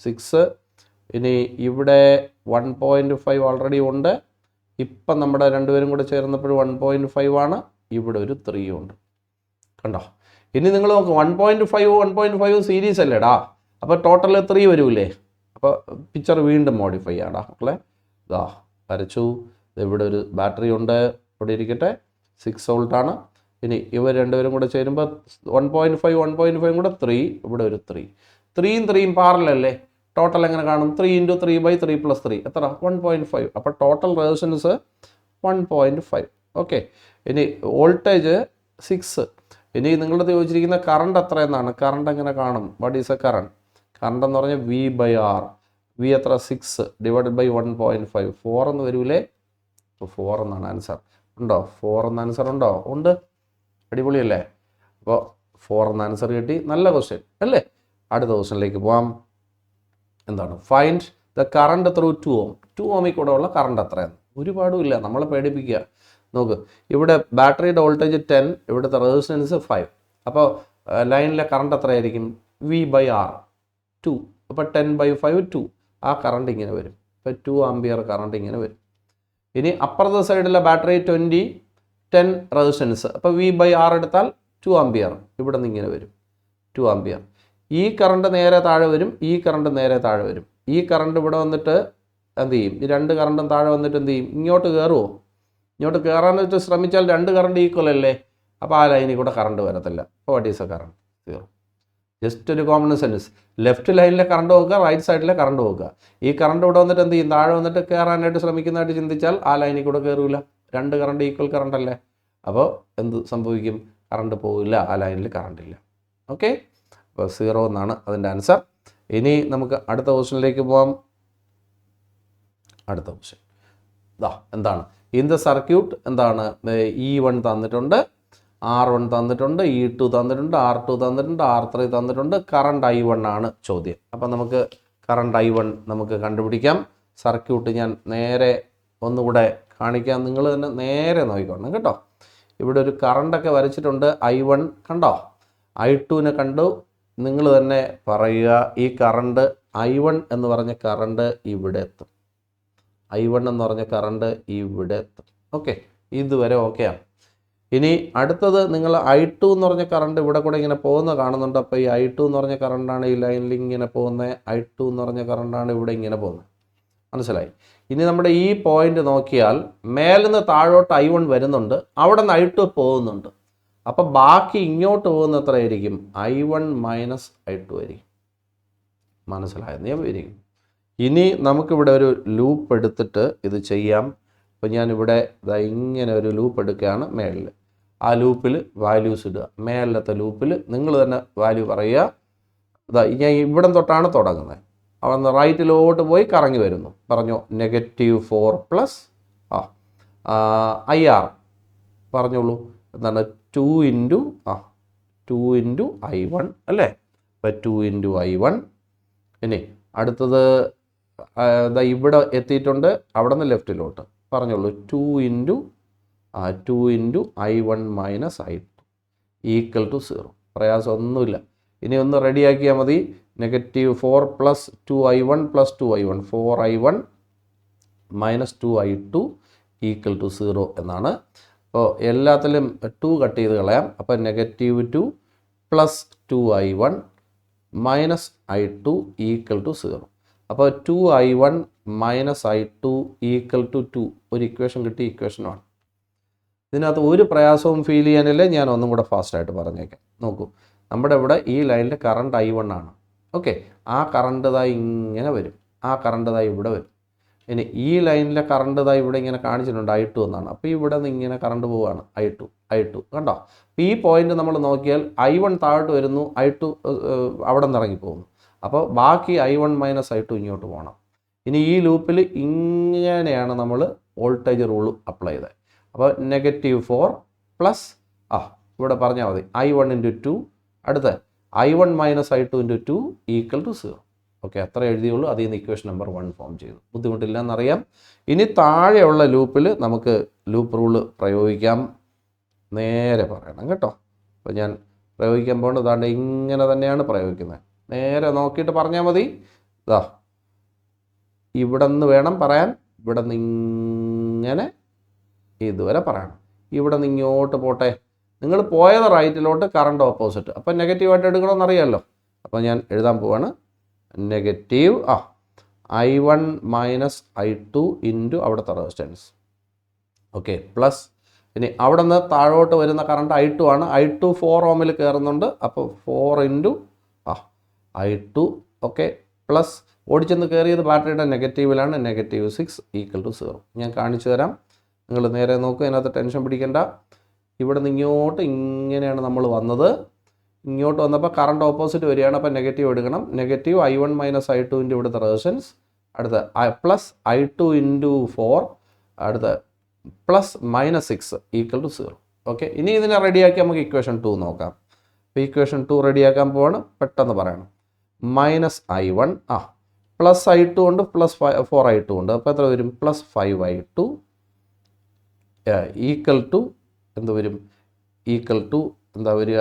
6. ഇനി ഇവിടെ 1.5 ഓൾറെഡി ഉണ്ട്. ഇപ്പം നമ്മുടെ രണ്ടുപേരും കൂടെ ചേർന്നപ്പോൾ 1.5 ആണ്. ഇവിടെ ഒരു 3 ഉണ്ട്. കണ്ടോ? ഇനി നിങ്ങൾ നോക്കുക, 1.5 സീരീസ് അല്ലേടാ. അപ്പോൾ ടോട്ടൽ 3 വരൂലേ? അപ്പോൾ പിക്ചർ വീണ്ടും മോഡിഫൈ ചെയ്യാടാ മക്കളെ. ഇതാ വരച്ചു. ഇവിടെ ഒരു ബാറ്ററി ഉണ്ട്, ഇവിടെ ഇരിക്കട്ടെ, 6 വോൾട്ടാണ്. ഇനി ഇവർ രണ്ടുപേരും കൂടെ ചേരുമ്പോൾ 1.5 കൂടെ 3, ഇവിടെ ഒരു 3. 3യും 3യും പാരലല്ലേ? ടോട്ടൽ എങ്ങനെ കാണും? 3 × 3/3 + 3 എത്ര? 1.5. അപ്പോൾ ടോട്ടൽ റെസിസ്റ്റൻസ് 1.5. ഓക്കെ, ഇനി വോൾട്ടേജ് 6. ഇനി നിങ്ങളുടെ ചോദിച്ചിരിക്കുന്ന കറണ്ട് എത്ര എന്നാണ്. കറണ്ട് എങ്ങനെ കാണും? What is A current? Current എന്ന് പറഞ്ഞാൽ V/R. വി എത്ര 6 ഡിവൈഡഡ് ബൈ 1.5 4 എന്ന് വരൂലേ? അപ്പോൾ 4 എന്നാണ് ആൻസർ. ഉണ്ടോ? 4 എന്ന ആൻസർ ഉണ്ടോ? ഉണ്ട്. അടിപൊളിയല്ലേ? അപ്പോൾ 4 എന്ന ആൻസർ കിട്ടി. നല്ല ക്വസ്റ്റ്യൻ അല്ലേ? അടുത്ത ക്വസ്റ്റ്യനിലേക്ക് പോകാം. എന്താണ്? Find the current through 2 ohm. 2 ohമിൽ കൂടെ ഉള്ള കറണ്ട് എത്രയാണ്? ഒരുപാടും ഇല്ല, നമ്മളെ പേടിപ്പിക്കുക. നോക്ക്, ഇവിടെ ബാറ്ററിയുടെ വോൾട്ടേജ് 10, ഇവിടുത്തെ റെസിസ്റ്റൻസ് 5. അപ്പോൾ ലൈനിലെ കറണ്ട് എത്രയായിരിക്കും? V/R 2. അപ്പോൾ 10/5 2. ആ കറണ്ട് ഇങ്ങനെ വരും. ഇപ്പോൾ 2 ആംപിയർ കറണ്ട് ഇങ്ങനെ വരും. ഇനി അപ്പുറത്തെ സൈഡിലെ ബാറ്ററി 20, 10 റെസിസ്റ്റൻസ്. അപ്പോൾ V/R എടുത്താൽ 2 ആംപിയർ ഇവിടെ നിന്ന് ഇങ്ങനെ വരും, 2 ആംപിയർ. ഈ കറണ്ട് നേരെ താഴെ വരും, ഈ കറണ്ട് നേരെ താഴെ വരും. ഈ കറണ്ട് ഇവിടെ വന്നിട്ട് എന്ത് ചെയ്യും? ഈ രണ്ട് കറണ്ടും താഴെ വന്നിട്ട് എന്ത് ചെയ്യും? ഇങ്ങോട്ട് കയറുമോ? ഇങ്ങോട്ട് കയറാനായിട്ട് ശ്രമിച്ചാൽ രണ്ട് കറണ്ട് ഈക്വൽ അല്ലേ? അപ്പോൾ ആ ലൈനിൽ കൂടെ കറണ്ട് വരത്തില്ല. അപ്പോൾ what is A current? 0. Just ഒരു കോമൺ സെൻസ്. ലെഫ്റ്റ് ലൈനിലെ കറണ്ട് നോക്കുക, റൈറ്റ് സൈഡിലെ കറണ്ട് നോക്കുക. ഈ കറണ്ട് ഇവിടെ വന്നിട്ട് എന്ത് ചെയ്യും? താഴെ വന്നിട്ട് കയറാനായിട്ട് ശ്രമിക്കുന്നതായിട്ട് ചിന്തിച്ചാൽ ആ ലൈനിൽ കൂടെ കയറില്ല. രണ്ട് കറണ്ട് ഈക്വൽ കറണ്ട് അല്ലേ? അപ്പോൾ എന്ത് സംഭവിക്കും? കറണ്ട് പോവില്ല, ആ ലൈനിൽ കറണ്ട് ഇല്ല. ഓക്കെ, അപ്പോൾ 0 എന്നാണ് അതിൻ്റെ ആൻസർ. ഇനി നമുക്ക് അടുത്ത ക്വസ്റ്റ്യനിലേക്ക് പോകാം. അടുത്ത ക്വസ്റ്റ്യൻ എന്താണ്? ഇൻ ദ സർക്യൂട്ട് എന്താണ്? E1 തന്നിട്ടുണ്ട്, R1 തന്നിട്ടുണ്ട്, E2 തന്നിട്ടുണ്ട്, R2 തന്നിട്ടുണ്ട്, R3 തന്നിട്ടുണ്ട്. കറണ്ട് I1 ആണ് ചോദ്യം. അപ്പം നമുക്ക് കറണ്ട് I1 നമുക്ക് കണ്ടുപിടിക്കാം. സർക്യൂട്ട് ഞാൻ നേരെ ഒന്നുകൂടെ കാണിക്കാം, നിങ്ങൾ തന്നെ നേരെ നോക്കിക്കോണം കേട്ടോ. ഇവിടെ ഒരു കറണ്ടൊക്കെ വരച്ചിട്ടുണ്ട്. I1 കണ്ടോ? I2നെ കണ്ടു. നിങ്ങൾ തന്നെ പറയുക, ഈ കറണ്ട് I1 എന്ന് പറഞ്ഞ കറണ്ട് ഇവിടെ എത്തും. I1 എന്ന് പറഞ്ഞ കറണ്ട് ഇവിടെ എത്തും. ഓക്കെ, ഇതുവരെ ഓക്കെയാണ്. ഇനി അടുത്തത് നിങ്ങൾ I2 എന്ന് പറഞ്ഞ കറണ്ട് ഇവിടെ കൂടെ ഇങ്ങനെ പോകുന്ന കാണുന്നുണ്ട്. അപ്പോൾ ഈ I2 എന്ന് പറഞ്ഞ കറണ്ടാണ് ഈ ലൈനിൽ ഇങ്ങനെ പോകുന്നത്. I2 എന്ന് പറഞ്ഞ കറണ്ടാണ് ഇവിടെ ഇങ്ങനെ പോകുന്നത്. മനസ്സിലായി? ഇനി നമ്മുടെ ഈ പോയിന്റ് നോക്കിയാൽ മേലിൽ നിന്ന് താഴോട്ട് I1 വരുന്നുണ്ട്, അവിടെ നിന്ന് I2 പോകുന്നുണ്ട്. അപ്പോൾ ബാക്കി ഇങ്ങോട്ട് പോകുന്ന എത്രയായിരിക്കും? I1 മൈനസ് I2 ആയിരിക്കും. മനസ്സിലായത് നിയമായിരിക്കും. ഇനി നമുക്കിവിടെ ഒരു ലൂപ്പ് എടുത്തിട്ട് ഇത് ചെയ്യാം. അപ്പോൾ ഞാനിവിടെ ഇങ്ങനെ ഒരു ലൂപ്പ് എടുക്കുകയാണ് മേളിൽ. ആ ലൂപ്പിൽ വാല്യൂസ് ഇടുക. മേലത്തെ ലൂപ്പിൽ നിങ്ങൾ തന്നെ വാല്യൂ പറയുക. ഞാൻ ഇവിടം തൊട്ടാണ് തുടങ്ങുന്നത്. അവിടെ റൈറ്റിലോട്ട് പോയി കറങ്ങി വരുന്നു. പറഞ്ഞോ, -4 പ്ലസ് IR പറഞ്ഞോളൂ. എന്താണ്? 2 ഇൻറ്റു I1 അല്ലേ? അപ്പോൾ 2 ഇൻറ്റു I1. ഇനി അടുത്തത് ഇവിടെ എത്തിയിട്ടുണ്ട്, അവിടെ നിന്ന് ലെഫ്റ്റിലോട്ട് പറഞ്ഞോളൂ. 2 into I1 minus I2 equal to 0. പ്രയാസമൊന്നുമില്ല. ഇനി ഒന്ന് റെഡിയാക്കിയാൽ മതി. -4 plus 2I1 plus 2I1 4I1 minus 2I2 equal to 0 എന്നാണ്. അപ്പോൾ എല്ലാത്തിലും 2 കട്ട് ചെയ്ത് കളയാം. അപ്പോൾ -2 plus 2I1 minus I2 equal to 0. അപ്പോൾ 2I1 minus I2 equal to 2. ഒരു ഇക്വേഷൻ കിട്ടി, ഇക്വേഷനാണ്. ഇതിനകത്ത് ഒരു പ്രയാസവും ഫീൽ ചെയ്യാനില്ല. ഞാൻ ഒന്നും കൂടെ ഫാസ്റ്റായിട്ട് പറഞ്ഞേക്കാം. നോക്കൂ, നമ്മുടെ ഇവിടെ ഈ ലൈനിൽ കറണ്ട് I1 ആണ്. ഓക്കെ, ആ കറണ്ട് ഇങ്ങനെ വരും, ആ കറണ്ട് ഇവിടെ വരും. ഇനി ഈ ലൈനിലെ കറണ്ട് ഇവിടെ ഇങ്ങനെ കാണിച്ചിട്ടുണ്ട് I2 എന്നാണ്. അപ്പോൾ ഇവിടെ നിന്ന് ഇങ്ങനെ കറണ്ട് പോവുകയാണ് I2 കണ്ടോ? അപ്പോൾ ഈ പോയിന്റ് നമ്മൾ നോക്കിയാൽ I1 താഴോട്ട് വരുന്നു, I2 അവിടെ നിന്ന് ഇറങ്ങി പോകുന്നു. അപ്പോൾ ബാക്കി I1 മൈനസ് I2 ഇങ്ങോട്ട് പോകണം. ഇനി ഈ ലൂപ്പിൽ ഇങ്ങനെയാണ് നമ്മൾ വോൾട്ടേജ് റൂൾ അപ്ലൈ ചെയ്തത്. അപ്പോൾ -4 പ്ലസ് ഇവിടെ പറഞ്ഞാൽ മതി I1 ഇൻറ്റു 2. അടുത്ത I1 minus I2 into 2 equal to 0. Okay, അത്ര എഴുതിയുള്ളൂ. അതിൽ നിന്ന് ഇക്വേഷൻ നമ്പർ 1 ഫോം ചെയ്തു. ബുദ്ധിമുട്ടില്ല എന്നറിയാം. ഇനി താഴെയുള്ള ലൂപ്പിൽ നമുക്ക് ലൂപ്പ് റൂള് പ്രയോഗിക്കാം. നേരെ പറയണം കേട്ടോ. അപ്പോൾ ഞാൻ പ്രയോഗിക്കാൻ പോകുന്നത് അതാണ്ട് ഇങ്ങനെ തന്നെയാണ് പ്രയോഗിക്കുന്നത്. നേരെ നോക്കിയിട്ട് പറഞ്ഞാൽ മതി. ഇവിടെ നിന്ന് വേണം പറയാൻ. ഇവിടെ നിന്ന് ഇങ്ങനെ ഇതുവരെ പറയണം. ഇവിടെ നിന്ന് ഇങ്ങോട്ട് പോട്ടെ. നിങ്ങൾ പോയത് റൈറ്റിലോട്ട്, കറണ്ട് ഓപ്പോസിറ്റ്. അപ്പം നെഗറ്റീവായിട്ട് എടുക്കണമെന്നറിയാമല്ലോ. അപ്പോൾ ഞാൻ എഴുതാൻ പോവാണ്. Negative I1 minus I2 into അവിടുത്തെ റെസിസ്റ്റൻസ്. ഓക്കെ, പ്ലസ് ഇനി അവിടെ നിന്ന് താഴോട്ട് വരുന്ന കറണ്ട് I2 ആണ്. I2 4 ഓമിൽ കയറുന്നുണ്ട്. അപ്പോൾ 4 ഇൻറ്റു I2. ഓക്കെ, പ്ലസ് ഓടിച്ചെന്ന് കയറിയത് ബാറ്ററിയുടെ നെഗറ്റീവിലാണ്. -6 ഈക്വൽ ടു 0. ഞാൻ കാണിച്ചു തരാം. നിങ്ങൾ നേരെ നോക്കുക, അതിനകത്ത് ടെൻഷൻ പിടിക്കേണ്ട. ഇവിടെ നിന്ന് ഇങ്ങോട്ട് ഇങ്ങനെയാണ് നമ്മൾ വന്നത്. ഇങ്ങോട്ട് വന്നപ്പോൾ കറണ്ട് ഓപ്പോസിറ്റ് വരികയാണ്. അപ്പോൾ നെഗറ്റീവ് എടുക്കണം. നെഗറ്റീവ് I1 മൈനസ് I2 ഇവിടുത്തെ റെസിസ്റ്റൻസ് അടുത്ത പ്ലസ് I2 ഇൻറ്റു 4 അടുത്ത പ്ലസ് -6 ഈക്വൽ ടു 0. ഓക്കെ, ഇനി ഇതിനെ റെഡിയാക്കി നമുക്ക് ഇക്വേഷൻ 2 നോക്കാം. അപ്പോൾ ഇക്വേഷൻ 2 റെഡിയാക്കാൻ പോവാണ്, പെട്ടെന്ന് പറയണം. -I1 പ്ലസ് I2 ഉണ്ട്, പ്ലസ് 4I2 ഉണ്ട്. അപ്പോൾ എത്ര വരും? പ്ലസ് 5I2 ഈക്വൽ ടു എന്ത് വരും? ഈക്വൽ ടു എന്താ വരിക?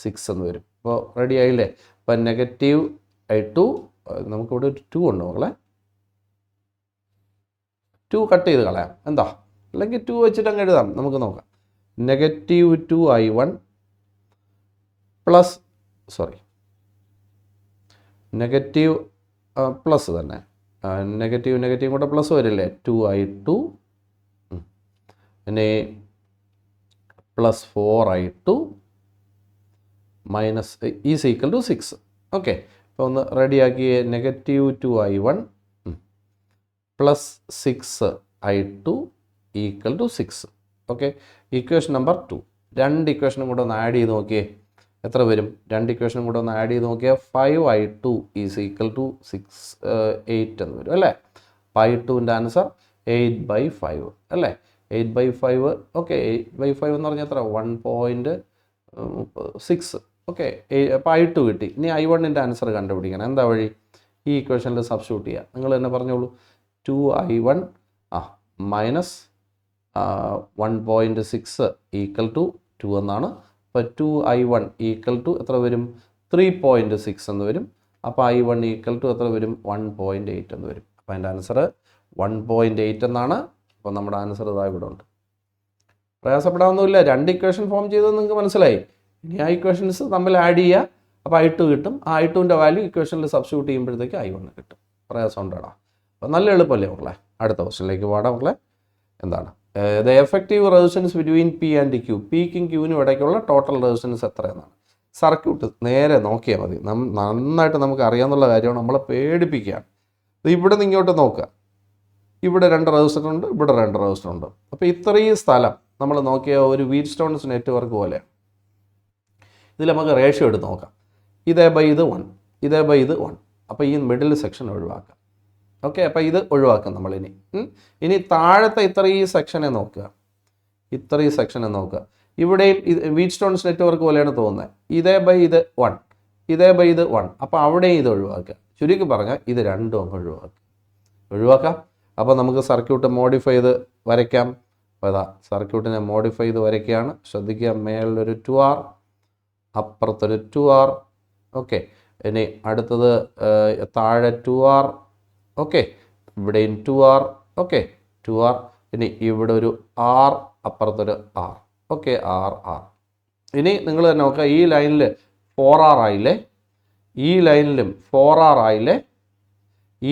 6 എന്ന് വരും. അപ്പോൾ റെഡി ആയില്ലേ? അപ്പോൾ -I2 നമുക്കിവിടെ ഒരു 2 ഉണ്ട് മക്കളെ. 2 കട്ട് ചെയ്ത് കളയാം, എന്താ? അല്ലെങ്കിൽ 2 വെച്ചിട്ട് അങ്ങ് എഴുതാം, നമുക്ക് നോക്കാം. -2I1 പ്ലസ് നെഗറ്റീവ് പ്ലസ് തന്നെ, നെഗറ്റീവ് കൂടെ പ്ലസ് വരില്ലേ? 2I2 പിന്നെ plus 4I2 minus is equal to 6. Okay, അപ്പോൾ ഒന്ന് റെഡിയാക്കിയേ. -2I1 plus 6I2 equal to 6. Okay, equation number 2. രണ്ട് ഇക്വേഷനും കൂടെ ഒന്ന് ആഡ് ചെയ്ത് നോക്കിയേ, എത്ര വരും? രണ്ട് ഇക്വേഷനും കൂടെ ഒന്ന് ആഡ് ചെയ്ത് നോക്കിയാൽ 5I2 ഈസ് ഈക്വൽ ടു 8 എന്ന് വരും അല്ലേ? I2ൻ്റെ ആൻസർ 8/5 അല്ലേ? 8/5. ഓക്കെ, 8/5 എന്ന് പറഞ്ഞാൽ എത്ര? 1.6. ഓക്കെ, അപ്പോൾ I2 കിട്ടി. ഇനി I1ൻ്റെ ആൻസർ കണ്ടുപിടിക്കണം. എന്താ വഴി? ഈ ഇക്വേഷനിൽ സബ്സ്റ്റിറ്റ്യൂട്ട് ചെയ്യുക. നിങ്ങൾ തന്നെ പറഞ്ഞോളൂ. 2I1 മൈനസ് 1.6 ഈക്വൽ ടു 2 എന്നാണ്. അപ്പോൾ 2I1 ഈക്വൽ ടു എത്ര വരും? 3.6 എന്ന് വരും. അപ്പോൾ I1 ഈക്വൽ ടു എത്ര വരും? 1.8 എന്ന് വരും. അപ്പോൾ അതിൻ്റെ ആൻസർ 1.8 എന്നാണ്. അപ്പോൾ നമ്മുടെ ആൻസർ ഇതാ ഇവിടെ ഉണ്ട്. പ്രയാസപ്പെടാവുന്നില്ല, രണ്ട് ഇക്വേഷൻ ഫോം ചെയ്തത് നിങ്ങൾക്ക് മനസ്സിലായി. ഇനി ആ ഇക്വേഷൻസ് തമ്മിൽ ആഡ് ചെയ്യുക, അപ്പോൾ I2 കിട്ടും. ആ I2ൻ്റെ വാല്യൂ ഇക്വേഷനിൽ സബ്സ്റ്റിറ്റ്യൂട്ട് ചെയ്യുമ്പോഴത്തേക്ക് I1 കിട്ടും. പ്രയാസം ഉണ്ടാടാ. അപ്പോൾ നല്ല എളുപ്പമല്ലേ മക്കളെ? അടുത്ത ക്വസ്റ്റ്യനിലേക്ക് പോകാം മക്കളെ. എന്താണ് the effective resistance between P and Q? പിക്കും ക്യൂവിനും ഇടയ്ക്കുള്ള ടോട്ടൽ റെസിസ്റ്റൻസ് എത്രയെന്നാണ്. സർക്യൂട്ട് നേരെ നോക്കിയാൽ മതി. നന്നായിട്ട് നമുക്ക് അറിയാവുന്ന കാര്യമാണ്, നമ്മളെ പേടിപ്പിക്കുകയാണ്. ഇവിടെ നിന്ന് ഇങ്ങോട്ട് നോക്കുക. ഇവിടെ 2 റെസിസ്റ്റർ ഉണ്ട്, ഇവിടെ 2 റെസിസ്റ്റർ ഉണ്ട്. അപ്പോൾ ഇത്രയും സ്ഥലം നമ്മൾ നോക്കിയ ഒരു വീറ്റ്സ്റ്റോൺസ് നെറ്റ്വർക്ക് പോലെ. ഇതിൽ നമുക്ക് റേഷ്യോ എടുത്ത് നോക്കാം. ഇതേ ബൈ ഇത് 1, ഇതേ ബൈ ഇത് 1. അപ്പോൾ ഈ മിഡിൽ സെക്ഷൻ ഒഴിവാക്കാം. ഓക്കെ, അപ്പോൾ ഇത് ഒഴിവാക്കാം നമ്മൾ. ഇനി താഴത്തെ ഇത്രയും സെക്ഷനെ നോക്കുക, ഇത്രയും സെക്ഷനെ നോക്കുക. ഇവിടെയും വീറ്റ്സ്റ്റോൺസ് നെറ്റ്വർക്ക് പോലെയാണ് തോന്നുന്നത്. ഇതേ ബൈ ഇത് 1, ഇതേ ബൈ ഇത് 1. അപ്പോൾ അവിടെയും ഇത് ഒഴിവാക്കുക. ചുരുക്കി പറഞ്ഞാൽ ഇത് രണ്ടും അങ്ങ് ഒഴിവാക്കാം. അപ്പോൾ നമുക്ക് സർക്യൂട്ട് മോഡിഫൈ ചെയ്ത് വരയ്ക്കാം. അപ്പോൾ അതാ സർക്യൂട്ടിനെ മോഡിഫൈ ചെയ്ത് വരയ്ക്കുകയാണ്. ശ്രദ്ധിക്കുക, മേളിലൊരു 2R, അപ്പുറത്തൊരു 2R. ഓക്കെ, ഇനി അടുത്തത് താഴെ 2R. ഓക്കെ, ഇവിടെയും 2R. Okay, 2R. ഇനി ഇവിടെ ഒരു R, അപ്പുറത്തൊരു R. Okay, R. ഇനി നിങ്ങൾ തന്നെ നോക്കുക, ഈ ലൈനിൽ 4R ആയില്ലേ, ഈ ലൈനിലും 4R ആയില്ലേ,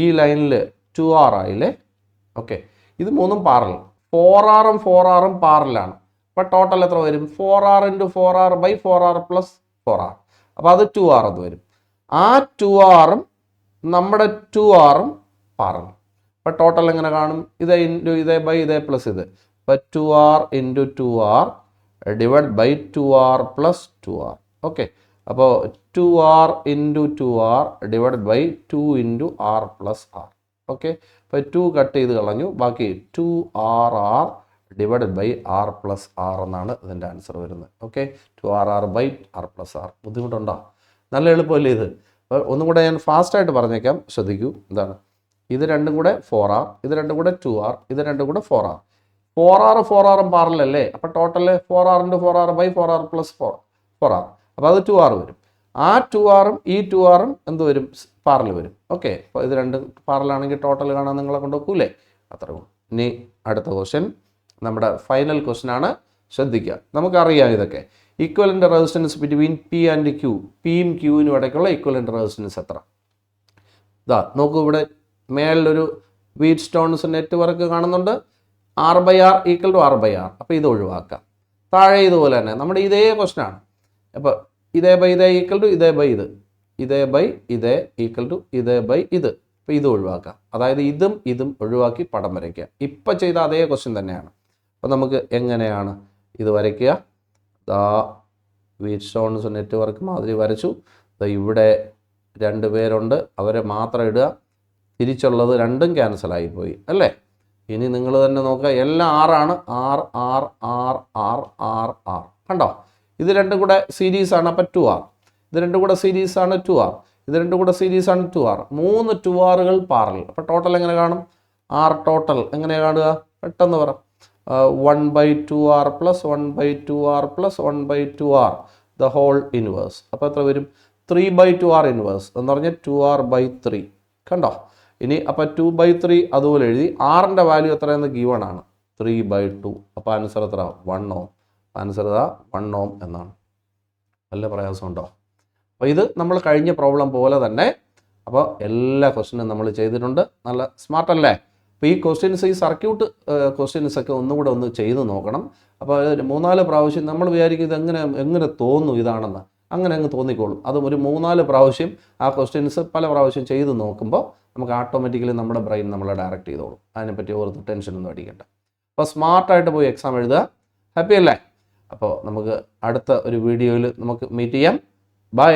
ഈ ലൈനിൽ 2R ആയില്ലേ. ഓക്കെ, ഇത് മൂന്നും പാരലൽ. 4Rഉം 4Rഉം പാരലാണ്. അപ്പോൾ ടോട്ടൽ എത്ര വരും? 4R into 4R by 4R plus 4R. അപ്പോൾ അത് 2R എന്ന് വരും. ആ 2Rഉം നമ്മുടെ 2Rഉം പാരലൽ. അപ്പോൾ ടോട്ടൽ എങ്ങനെ കാണും? ഇതേ ഇൻറ്റു ഇതേ ബൈ ഇതേ പ്ലസ് ഇത്. അപ്പോൾ 2R into 2R divide by 2R plus 2R. Okay, അപ്പോൾ 2R into 2R divide by 2 into R plus R. Okay, അപ്പോൾ 2 കട്ട് ചെയ്ത് കളഞ്ഞു. ബാക്കി 2RR divided by R plus R എന്നാണ് ഇതിൻ്റെ ആൻസർ വരുന്നത്. Okay, 2RR by R plus R. ബുദ്ധിമുട്ടുണ്ടോ? നല്ല എളുപ്പമല്ലേ ഇത്? അപ്പോൾ ഒന്നും കൂടെ ഞാൻ ഫാസ്റ്റായിട്ട് പറഞ്ഞേക്കാം, ശ്രദ്ധിക്കൂ. എന്താണ് ഇത്? രണ്ടും കൂടെ 4R, ഇത് രണ്ടും കൂടെ 2R, ഇത് രണ്ടും കൂടെ 4R. 4Rഉം പാരലല്ലേ? അപ്പോൾ total 4R into 4R by 4R plus 4R. അപ്പോൾ അത് 2R വരും. ആ 2Rഉം ഈ 2Rഉം എന്ത് വരും? പാരലൽ വരും. ഓക്കെ, അപ്പോൾ ഇത് രണ്ടും പാരലാണെങ്കിൽ ടോട്ടൽ കാണാൻ നിങ്ങളെ കൊണ്ടുപോക്കൂലേ? അത്രേ ഉള്ളൂ. ഇനി അടുത്ത ക്വസ്റ്റ്യൻ നമ്മുടെ ഫൈനൽ ക്വസ്റ്റ്യൻ ആണ്. ശ്രദ്ധിക്കുക, നമുക്കറിയാം ഇതൊക്കെ. Equivalent resistance between P and Q. പിയും ക്യൂവിനും ഇടയ്ക്കുള്ള ഈക്വലൻ്റ് റെസിസ്റ്റൻസ് എത്ര? ഇതാ നോക്കൂ, ഇവിടെ മേളിലൊരു വീറ്റ്സ്റ്റോൺസ് നെറ്റ്വർക്ക് കാണുന്നുണ്ട്. R/R equal to R/R. അപ്പോൾ ഇത് ഒഴിവാക്കാം. താഴെ ഇതുപോലെ തന്നെ നമ്മുടെ ഇതേ ക്വസ്റ്റ്യനാണ്. അപ്പോൾ ഇതേ ബൈ ഇതേ ഈക്വൽ ടു ഇതേ ബൈ ഇത്, ഇതേ ബൈ ഇതേ ഈക്വൽ ടു ഇതേ ബൈ ഇത്. അപ്പോൾ ഇത് ഒഴിവാക്കാം. അതായത് ഇതും ഇതും ഒഴിവാക്കി പടം വരയ്ക്കുക. ഇപ്പം ചെയ്ത അതേ ക്വസ്റ്റ്യൻ തന്നെയാണ്. അപ്പോൾ നമുക്ക് എങ്ങനെയാണ് ഇത് വരയ്ക്കുക? ദാ വീറ്റ്സ്റ്റോൺസ് നെറ്റ്വർക്ക് മാതിരി വരച്ചു. ഇവിടെ 2 പേരുണ്ട്, അവരെ മാത്രം ഇടുക. തിരിച്ചുള്ളത് രണ്ടും ക്യാൻസലായിപ്പോയി അല്ലേ. ഇനി നിങ്ങൾ തന്നെ നോക്കുക, എല്ലാം ആറാണ്. R R R R R R കണ്ടോ, ഇത് രണ്ടും കൂടെ സീരീസാണ്. അപ്പം 2R. ഇത് രണ്ടും കൂടെ സീരീസാണ് 2R. ഇത് രണ്ടും കൂടെ സീരീസാണ് 2R. 3 2Rകൾ പാരലൽ. അപ്പോൾ ടോട്ടൽ എങ്ങനെ കാണും? ആർ ടോട്ടൽ എങ്ങനെയാണ് കാണുക? പെട്ടെന്ന് പറ. 1/2R plus 1/2R plus 1/2R the whole inverse. അപ്പോൾ എത്ര വരും? 3/2R ഇൻവേഴ്സ് എന്ന് പറഞ്ഞാൽ 2R/3 കണ്ടോ. ഇനി അപ്പോൾ 2/3 അതുപോലെ എഴുതി. ആറിൻ്റെ വാല്യൂ എത്രയെന്ന് ഗിവൺ ആണ്, 3/2. അപ്പോൾ ആൻസർ എത്ര? 1 ohm. ആൻസർ ഇതാ 1 ohm എന്നാണ്. നല്ല പ്രയാസമുണ്ടോ? അപ്പോൾ ഇത് നമ്മൾ കഴിഞ്ഞ പ്രോബ്ലം പോലെ തന്നെ അപ്പോൾ എല്ലാ ക്വസ്റ്റ്യനും നമ്മൾ ചെയ്തിട്ടുണ്ട്. നല്ല സ്മാർട്ട് അല്ലേ? അപ്പോൾ ഈ ക്വസ്റ്റ്യൻസ്, ഈ സർക്യൂട്ട് ക്വസ്റ്റ്യൻസൊക്കെ ഒന്നുകൂടെ ഒന്ന് ചെയ്ത് നോക്കണം. അപ്പോൾ 3-4 പ്രാവശ്യം നമ്മൾ വിചാരിക്കും ഇത് എങ്ങനെ തോന്നും ഇതാണെന്ന്, അങ്ങനെ അങ്ങ് തോന്നിക്കോളും. അതും ഒരു 3-4 പ്രാവശ്യം ആ ക്വസ്റ്റ്യൻസ് പല പ്രാവശ്യം ചെയ്ത് നോക്കുമ്പോൾ നമുക്ക് ഓട്ടോമാറ്റിക്കലി നമ്മുടെ ബ്രെയിൻ നമ്മളെ ഡയറക്റ്റ് ചെയ്തോളും. അതിനെപ്പറ്റി ഓർത്ത് ടെൻഷനൊന്നും അടിക്കണ്ട. അപ്പോൾ സ്മാർട്ടായിട്ട് പോയി എക്സാം എഴുതുക. ഹാപ്പി അല്ലേ? അപ്പോൾ നമുക്ക് അടുത്ത ഒരു വീഡിയോയിൽ നമുക്ക് മീറ്റ് ചെയ്യാം. ബൈ.